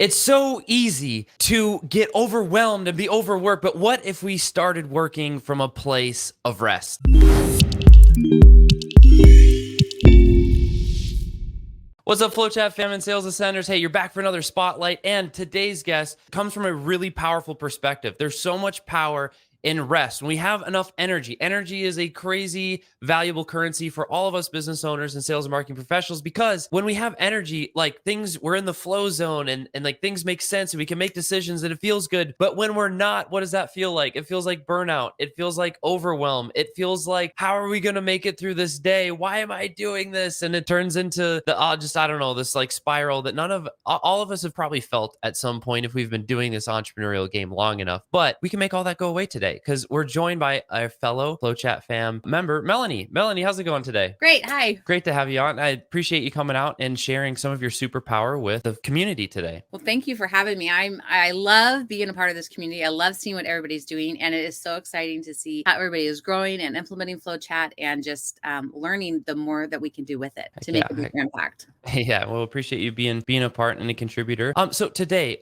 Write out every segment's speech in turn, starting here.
It's so easy to get overwhelmed and be overworked, but what if we started working from a place of rest? What's up, FlowChat fam and sales ascenders? Hey, you're back for another spotlight, and today's guest comes from a really powerful perspective. There's so much power in rest. When we have enough energy, energy is a crazy valuable currency for all of us business owners and sales and marketing professionals, because when we have energy, like we're in the flow zone and like things make sense and we can make decisions and it feels good. But when we're not, what does that feel like? It feels like burnout. It feels like overwhelm. It feels like, how are we going to make it through this day? Why am I doing this? And it turns into I don't know, this like spiral that all of us have probably felt at some point if we've been doing this entrepreneurial game long enough. But we can make all that go away today, because we're joined by our fellow FlowChat fam member, Melony. Melony, how's it going today? Great. Hi. Great to have you on. I appreciate you coming out and sharing some of your superpower with the community today. Well, thank you for having me. I love being a part of this community. I love seeing what everybody's doing, and it is so exciting to see how everybody is growing and implementing FlowChat and just learning the more that we can do with it to make a bigger impact. Yeah, well, appreciate you being a part and a contributor. So today,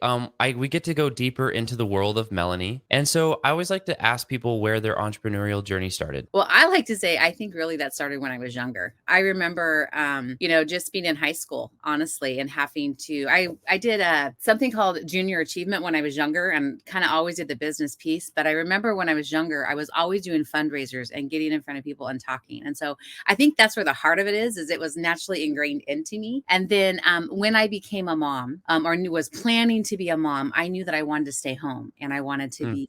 we get to go deeper into the world of Melony, and so I always like to ask people where their entrepreneurial journey started. Well, I like to say I think really that started when I was younger. I remember, just being in high school, honestly, and having to. I did something called junior achievement when I was younger, and kind of always did the business piece. But I remember when I was younger, I was always doing fundraisers and getting in front of people and talking. And so I think that's where the heart of it is it was naturally ingrained into me. And then when I became a mom, was planning to be a mom, I knew that I wanted to stay home and I wanted to be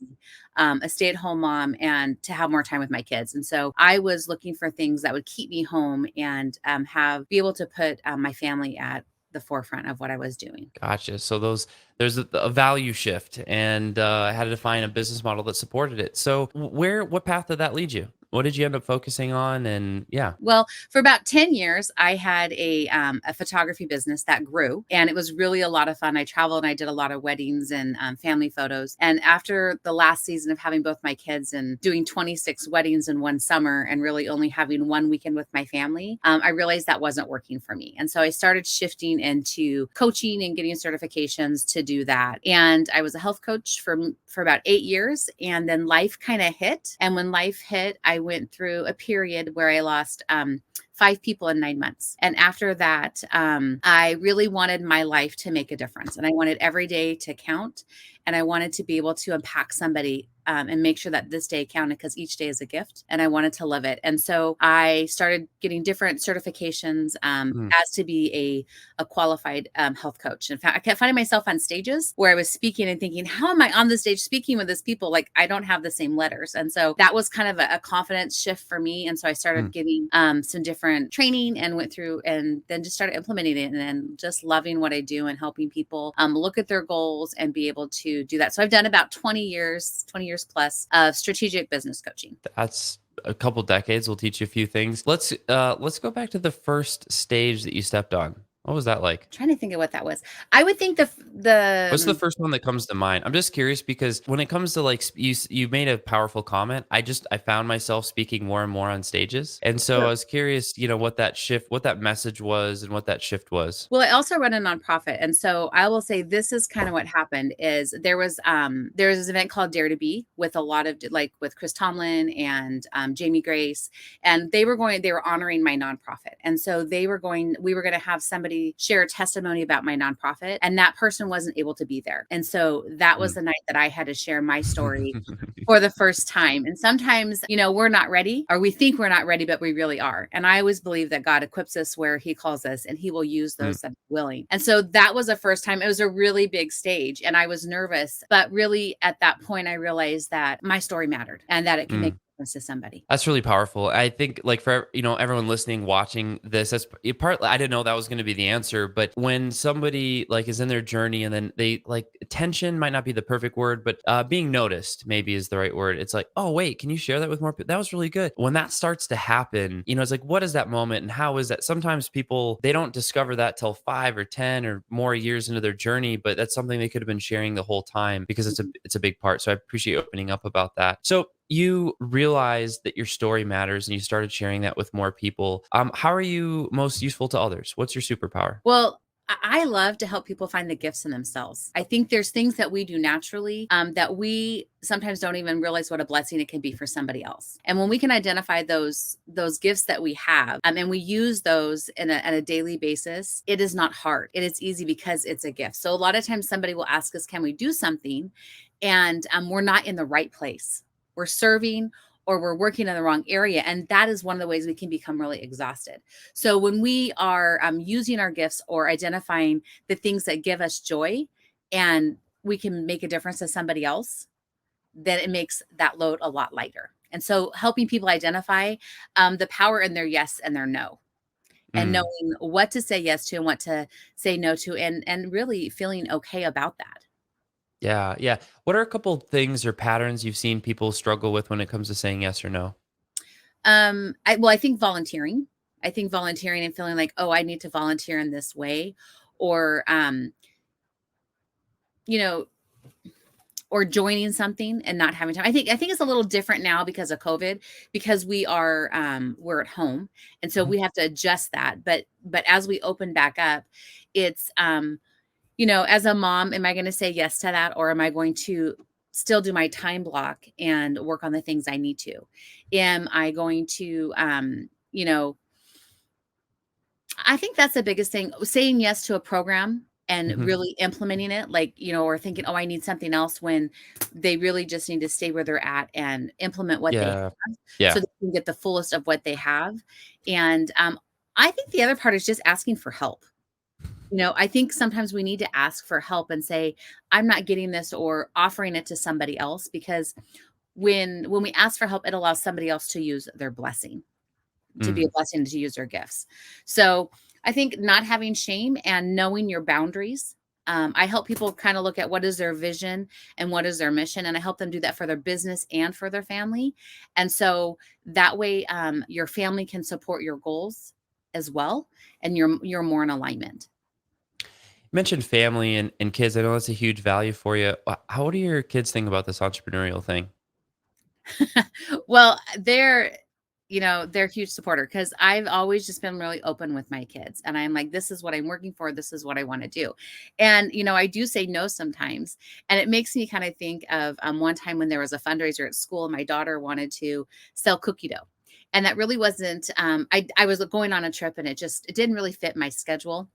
a stay-at-home mom and to have more time with my kids. And so I was looking for things that would keep me home and be able to put my family at the forefront of what I was doing. Gotcha. So there's a value shift, and I had to find a business model that supported it. So what path did that lead you? What did you end up focusing on? And yeah. Well, for about 10 years, I had a photography business that grew, and it was really a lot of fun. I traveled and I did a lot of weddings and family photos. And after the last season of having both my kids and doing 26 weddings in one summer and really only having one weekend with my family, I realized that wasn't working for me. And so I started shifting into coaching and getting certifications to do that. And I was a health coach for about 8 years. And then life kind of hit. And when life hit, I went through a period where I lost 5 people in 9 months. And after that, I really wanted my life to make a difference. And I wanted every day to count. And I wanted to be able to impact somebody and make sure that this day counted, because each day is a gift and I wanted to live it. And so I started getting different certifications as to be a qualified health coach. In fact, I kept finding myself on stages where I was speaking and thinking, how am I on the stage speaking with these people? Like, I don't have the same letters. And so that was kind of a confidence shift for me. And so I started getting some different training and went through and then just started implementing it and just loving what I do and helping people look at their goals and be able to do that. So I've done about 20 years plus of strategic business coaching. That's a couple decades. We'll teach you a few things. Let's go back to the first stage that you stepped on. What was that like? I'm trying to think of what that was. I would think What's the first one that comes to mind? I'm just curious, because when it comes to like you made a powerful comment. I found myself speaking more and more on stages, and so I was curious, what that message was, and what that shift was. Well, I also run a nonprofit, and so I will say this is kind of what happened. Is there was this event called Dare to Be with a lot of with Chris Tomlin and Jamie Grace, and they were honoring my nonprofit, and so we were going to have somebody share a testimony about my nonprofit, and that person wasn't able to be there. And so that was the night that I had to share my story for the first time. And sometimes, we're not ready, or we think we're not ready, but we really are. And I always believe that God equips us where he calls us, and he will use those that are willing. And so that was the first time. It was a really big stage, and I was nervous, but really at that point, I realized that my story mattered and that it can make to somebody. That's really powerful. I think, like, for everyone listening, watching this, that's partly, I didn't know that was going to be the answer, but when somebody like is in their journey and then they like, attention might not be the perfect word, but being noticed maybe is the right word. It's like, oh wait, can you share that with more people? That was really good. When that starts to happen, it's like, what is that moment and how is that? Sometimes people, they don't discover that till 5 or 10 or more years into their journey, but that's something they could have been sharing the whole time, because it's a big part. So I appreciate you opening up about that. So you realized that your story matters and you started sharing that with more people. How are you most useful to others? What's your superpower? Well, I love to help people find the gifts in themselves. I think there's things that we do naturally that we sometimes don't even realize what a blessing it can be for somebody else. And when we can identify those gifts that we have, and we use those on a daily basis, it is not hard. It is easy because it's a gift. So a lot of times somebody will ask us, "Can we do something?" And we're not in the right place. We're serving, or we're working in the wrong area. And that is one of the ways we can become really exhausted. So when we are using our gifts or identifying the things that give us joy, and we can make a difference to somebody else, then it makes that load a lot lighter. And so helping people identify the power in their yes and their no, and Mm. knowing what to say yes to and what to say no to, and really feeling okay about that. Yeah, yeah. What are a couple things or patterns you've seen people struggle with when it comes to saying yes or no? I think volunteering. I think volunteering and feeling like, oh, I need to volunteer in this way, or you know, or joining something and not having time. I think it's a little different now because of COVID, because we're at home. And so Mhm. we have to adjust that. But as we open back up, it's as a mom, am I going to say yes to that, or am I going to still do my time block and work on the things I need to? Am I going to I think that's the biggest thing, saying yes to a program and Mhm. really implementing it, like, or thinking, "Oh, I need something else," when they really just need to stay where they're at and implement what they Yeah. have so Yeah. they can get the fullest of what they have. And, I think the other part is just asking for help. I think sometimes we need to ask for help and say, "I'm not getting this," or offering it to somebody else, because when we ask for help, it allows somebody else to use their blessing, to be a Mm. blessing, to use their gifts. So I think not having shame and knowing your boundaries. I help people kind of look at what is their vision and what is their mission, and I help them do that for their business and for their family. And so that way, your family can support your goals as well, and you're more in alignment. You mentioned family and kids. I know that's a huge value for you. How old do your kids think about this entrepreneurial thing? Well, they're a huge supporter, because I've always just been really open with my kids. And I'm like, this is what I'm working for. This is what I want to do. And, I do say no sometimes. And it makes me kind of think of one time when there was a fundraiser at school, and my daughter wanted to sell cookie dough. And that really wasn't, I was going on a trip, and it didn't really fit my schedule.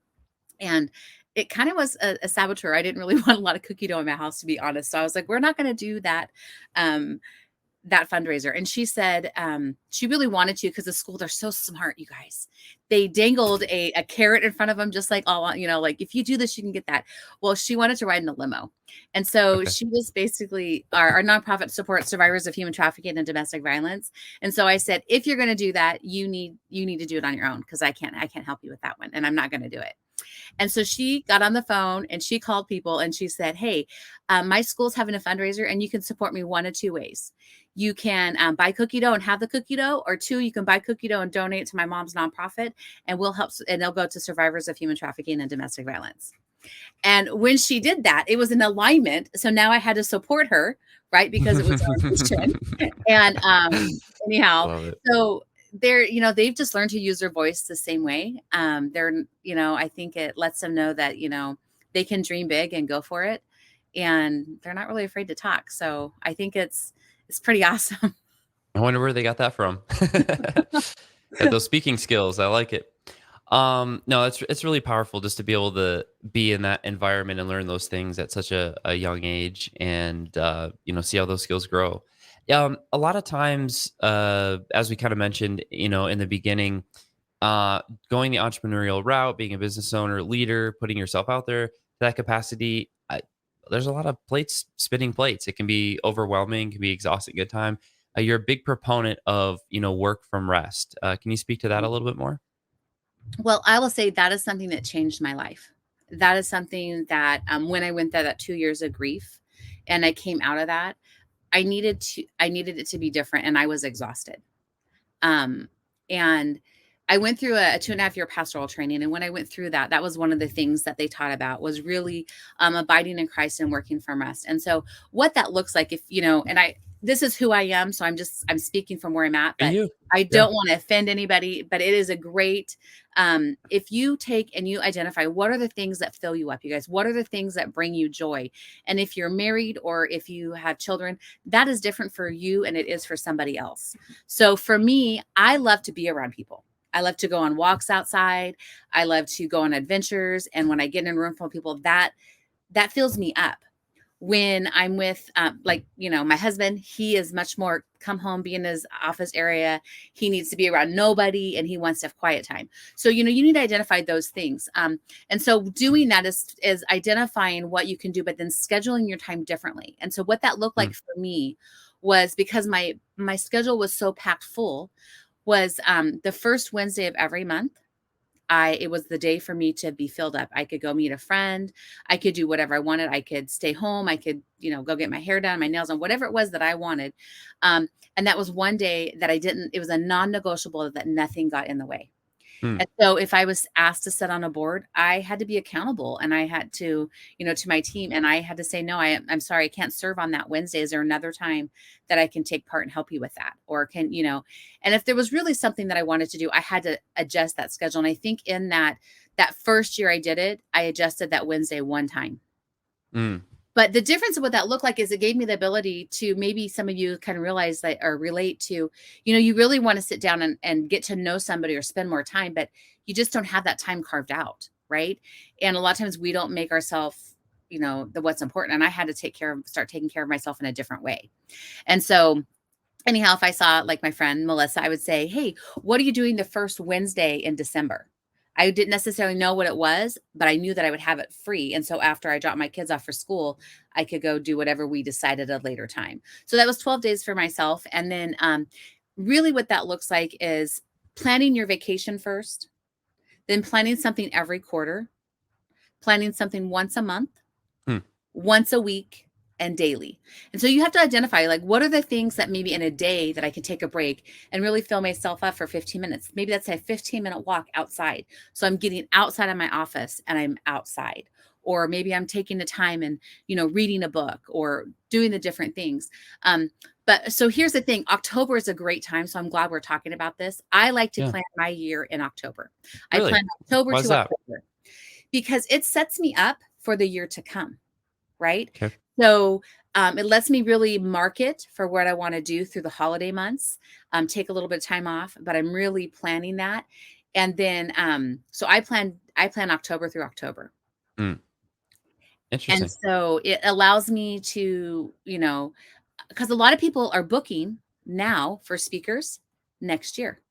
And it kind of was a saboteur. I didn't really want a lot of cookie dough in my house, to be honest. So I was like, we're not going to do that. Um, that fundraiser. And she said, she really wanted to, because the school, they're so smart, you guys. They dangled a carrot in front of them, just like, oh, like, if you do this, you can get that. Well, she wanted to ride in a limo. And so Okay. she was basically, our nonprofit supports survivors of human trafficking and domestic violence. And so I said, if you're going to do that, you need to do it on your own, because I can't help you with that one. And I'm not going to do it. And so she got on the phone and she called people and she said, "Hey, my school's having a fundraiser, and you can support me one of two ways. You can buy cookie dough and have the cookie dough, or two, you can buy cookie dough and donate it to my mom's nonprofit, and we'll help, and they'll go to survivors of human trafficking and domestic violence." And when she did that, it was in alignment. So now I had to support her, right? Because it was our mission. And anyhow, Love it. so they've just learned to use their voice the same way. I think it lets them know that, they can dream big and go for it. And they're not really afraid to talk. So I think it's pretty awesome. I wonder where they got that from. Got those speaking skills. I like it. No, it's really powerful just to be able to be in that environment and learn those things at such a young age, and see how those skills grow. A lot of times, as we kind of mentioned, in the beginning, uh, going the entrepreneurial route, being a business owner, leader, putting yourself out there to that capacity, there's a lot of plates spinning plates. It can be overwhelming, can be exhausting at time. You're a big proponent of work from rest. Can you speak to that a little bit more? Well, I will say that is something that changed my life. That is something that, when I went through that 2 years of grief and I came out of that, I needed it to be different, and I was exhausted. Um, and I went through a 2.5 year pastoral training. And when I went through that, that was one of the things that they taught about, was really abiding in Christ and working from rest. And so what that looks like, if, and this is who I am. So I'm speaking from where I'm at, Be but you. I Yeah. don't want to offend anybody, but it is a great, if you take and you identify what are the things that fill you up, you guys, what are the things that bring you joy? And if you're married or if you have children, that is different for you and it is for somebody else. So for me, I love to be around people. I love to go on walks outside. I love to go on adventures. And when I get in a room full of people, that fills me up. When I'm with, like, my husband, he is much more come home, be in his office area. He needs to be around nobody and he wants to have quiet time. So, you need to identify those things. And so doing that is identifying what you can do, but then scheduling your time differently. And so what that looked like for me was, because my schedule was so packed full, was the first Wednesday of every month. It was the day for me to be filled up. I could go meet a friend. I could do whatever I wanted. I could stay home. I could, go get my hair done, my nails on, whatever it was that I wanted. And that was one day that it was a non-negotiable that nothing got in the way. Mm. And so if I was asked to sit on a board, I had to be accountable, and I had to, to my team, and I had to say, no, I'm sorry, I can't serve on that Wednesday. Is there another time that I can take part and help you with that? Or and if there was really something that I wanted to do, I had to adjust that schedule. And I think in that first year I did it, I adjusted that Wednesday one time. Mm. But the difference of what that looked like is it gave me the ability to, maybe some of you kind of realize that or relate to, you really want to sit down and get to know somebody or spend more time, but you just don't have that time carved out. Right. And a lot of times we don't make ourselves, what's important. And I had to start taking care of myself in a different way. And so anyhow, if I saw like my friend Melissa, I would say, hey, what are you doing the first Wednesday in December? I didn't necessarily know what it was, but I knew that I would have it free. And so after I dropped my kids off for school, I could go do whatever we decided at a later time. So that was 12 days for myself. And then really what that looks like is planning your vacation first, then planning something every quarter, planning something once a month, once a week, and daily. And so you have to identify, like, what are the things that maybe in a day that I can take a break and really fill myself up for 15 minutes. Maybe that's a 15-minute walk outside. So I'm getting outside of my office and I'm outside. Or maybe I'm taking the time and, reading a book or doing the different things. But so here's the thing. October is a great time. So I'm glad we're talking about this. I like to plan my year in October. Really? I plan October Why's to that? October because it sets me up for the year to come. Right. Okay. So it lets me really market for what I want to do through the holiday months, take a little bit of time off, but I'm really planning that. And then, so I plan October through October. Interesting. And so it allows me to, because a lot of people are booking now for speakers next year.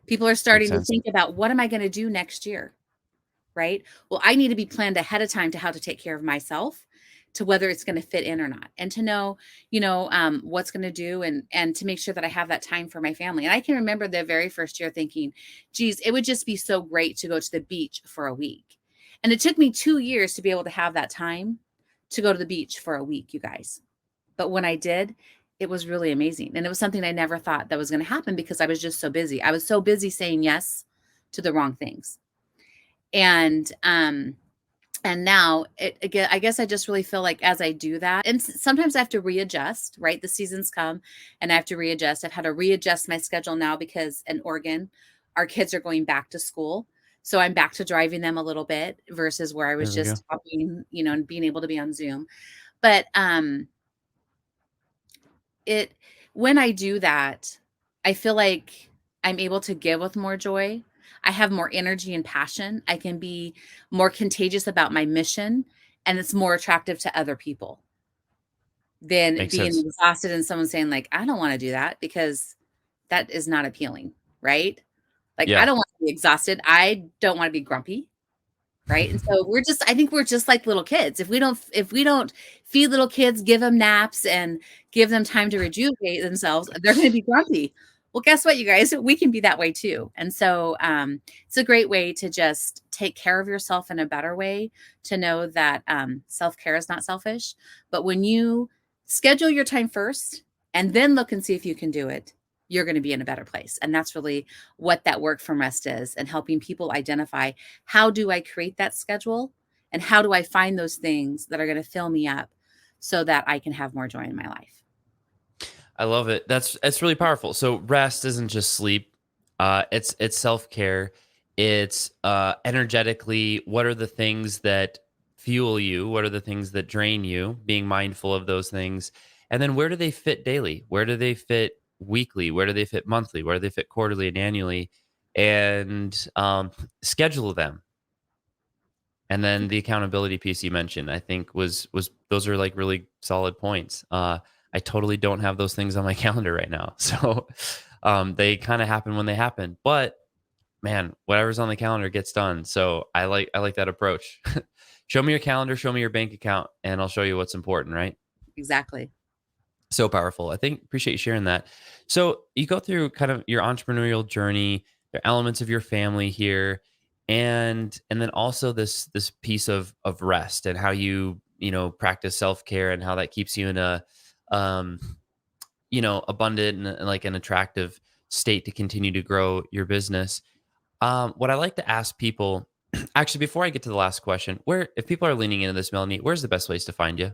People are starting to think about, what am I going to do next year? Right? Well, I need to be planned ahead of time to how to take care of myself, to whether it's going to fit in or not, and to know, what's going to do, and to make sure that I have that time for my family. And I can remember the very first year thinking, geez, it would just be so great to go to the beach for a week. And it took me 2 years to be able to have that time to go to the beach for a week, you guys. But when I did, it was really amazing. And it was something I never thought that was going to happen because I was just so busy. I was so busy saying yes to the wrong things. And now again, I guess I just really feel like as I do that, and sometimes I have to readjust, right? The seasons come and I have to readjust. I've had to readjust my schedule now because in Oregon, our kids are going back to school. So I'm back to driving them a little bit versus where I was just talking, and being able to be on Zoom. But when I do that, I feel like I'm able to give with more joy. I have more energy and passion. I can be more contagious about my mission, and it's more attractive to other people than being exhausted and someone saying like, I don't want to do that, because that is not appealing, right? Like, I don't want to be exhausted. I don't want to be grumpy. Right. And so I think we're just like little kids. If we don't feed little kids, give them naps and give them time to rejuvenate themselves, they're going to be grumpy. Well, guess what, you guys, we can be that way too. And so it's a great way to just take care of yourself in a better way, to know that self-care is not selfish. But when you schedule your time first and then look and see if you can do it, you're going to be in a better place. And that's really what that work from rest is, and helping people identify, how do I create that schedule and how do I find those things that are going to fill me up so that I can have more joy in my life. I love it. It's really powerful. So rest isn't just sleep. It's self-care. It's energetically, what are the things that fuel you? What are the things that drain you? Being mindful of those things. And then where do they fit daily? Where do they fit weekly? Where do they fit monthly? Where do they fit quarterly and annually? And schedule them. And then the accountability piece you mentioned, I think was those are like really solid points. I totally don't have those things on my calendar right now. So they kind of happen when they happen. But man, whatever's on the calendar gets done. So I like that approach. Show me your calendar, show me your bank account, and I'll show you what's important, right? Exactly. So powerful. I think appreciate you sharing that. So you go through kind of your entrepreneurial journey, the elements of your family here, and then also this piece of rest and how you practice self-care and how that keeps you in a um abundant and like an attractive state to continue to grow your business. What I like to ask people, actually, before I get to the last question, where if people are leaning into this, Melanie, where's the best place to find you?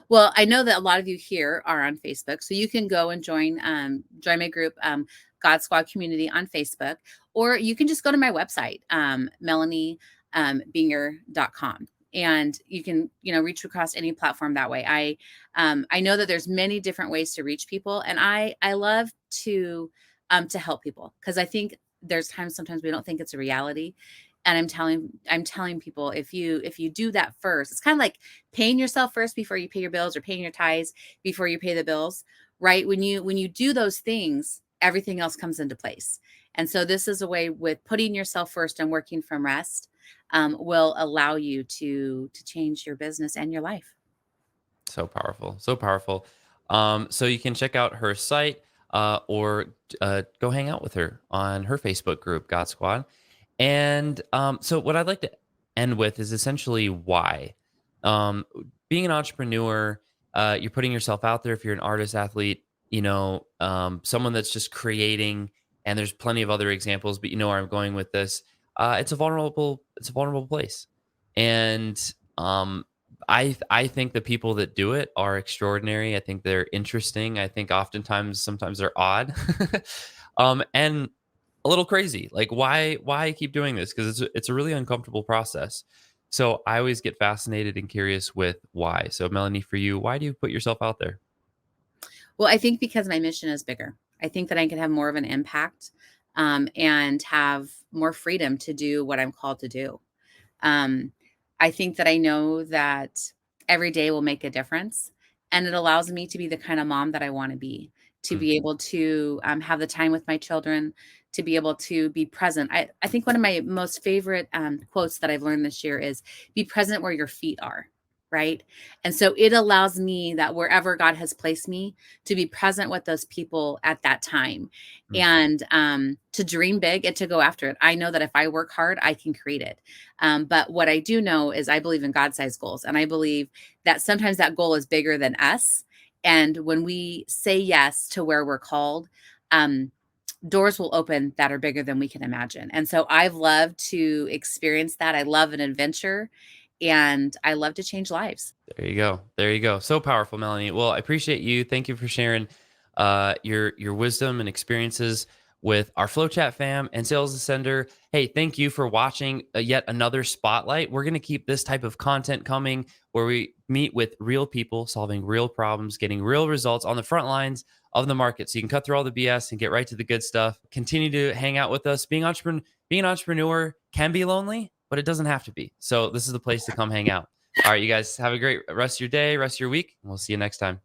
Well, I know that a lot of you here are on Facebook, so you can go and join my group, God Squad Community on Facebook, or you can just go to my website, Melony Buenger.com. And you can, reach across any platform that way. I know that there's many different ways to reach people, and I love to help people, because I think there's times sometimes we don't think it's a reality. And I'm telling people, if you do that first, it's kind of like paying yourself first before you pay your bills, or paying your tithes before you pay the bills, right? When you do those things, everything else comes into place. And so this is a way, with putting yourself first and working from rest, will allow you to change your business and your life. So powerful, so powerful. So you can check out her site or go hang out with her on her Facebook group, God Squad. And so what I'd like to end with is essentially why. Um, Being an entrepreneur, you're putting yourself out there. If you're an artist, athlete, someone that's just creating, and there's plenty of other examples, but you know where I'm going with this. It's a vulnerable place, and I think the people that do it are extraordinary. I think they're interesting. I think sometimes they're odd, and a little crazy. Like why keep doing this? Because it's a really uncomfortable process. So I always get fascinated and curious with why. So Melanie, for you, why do you put yourself out there? Well, I think because my mission is bigger. I think that I can have more of an impact, and have more freedom to do what I'm called to do. Um, I think that I know that every day will make a difference, and it allows me to be the kind of mom that I want to Mm, be able to have the time with my children, to be able to be present. I think one of my most favorite quotes that I've learned this year is, be present where your feet are. Right. And so it allows me, that wherever God has placed me, to be present with those people at that time, mm. and to dream big and to go after it. I know that if I work hard, I can create it. But what I do know is, I believe in God-sized goals. And I believe that sometimes that goal is bigger than us. And when we say yes to where we're called, um, doors will open that are bigger than we can imagine. And so I've loved to experience that. I love an adventure, and I love to change lives. There you go. There you go. So powerful, Melanie. Well, I appreciate you. Thank you for sharing your wisdom and experiences with our FlowChat fam and Sales Ascender. Hey, thank you for watching yet another spotlight. We're going to keep this type of content coming, where we meet with real people, solving real problems, getting real results on the front lines of the market. So you can cut through all the BS and get right to the good stuff. Continue to hang out with us. Being an entrepreneur can be lonely, but it doesn't have to be. So this is the place to come hang out. All right, you guys have a great rest of your day, rest of your week, and we'll see you next time.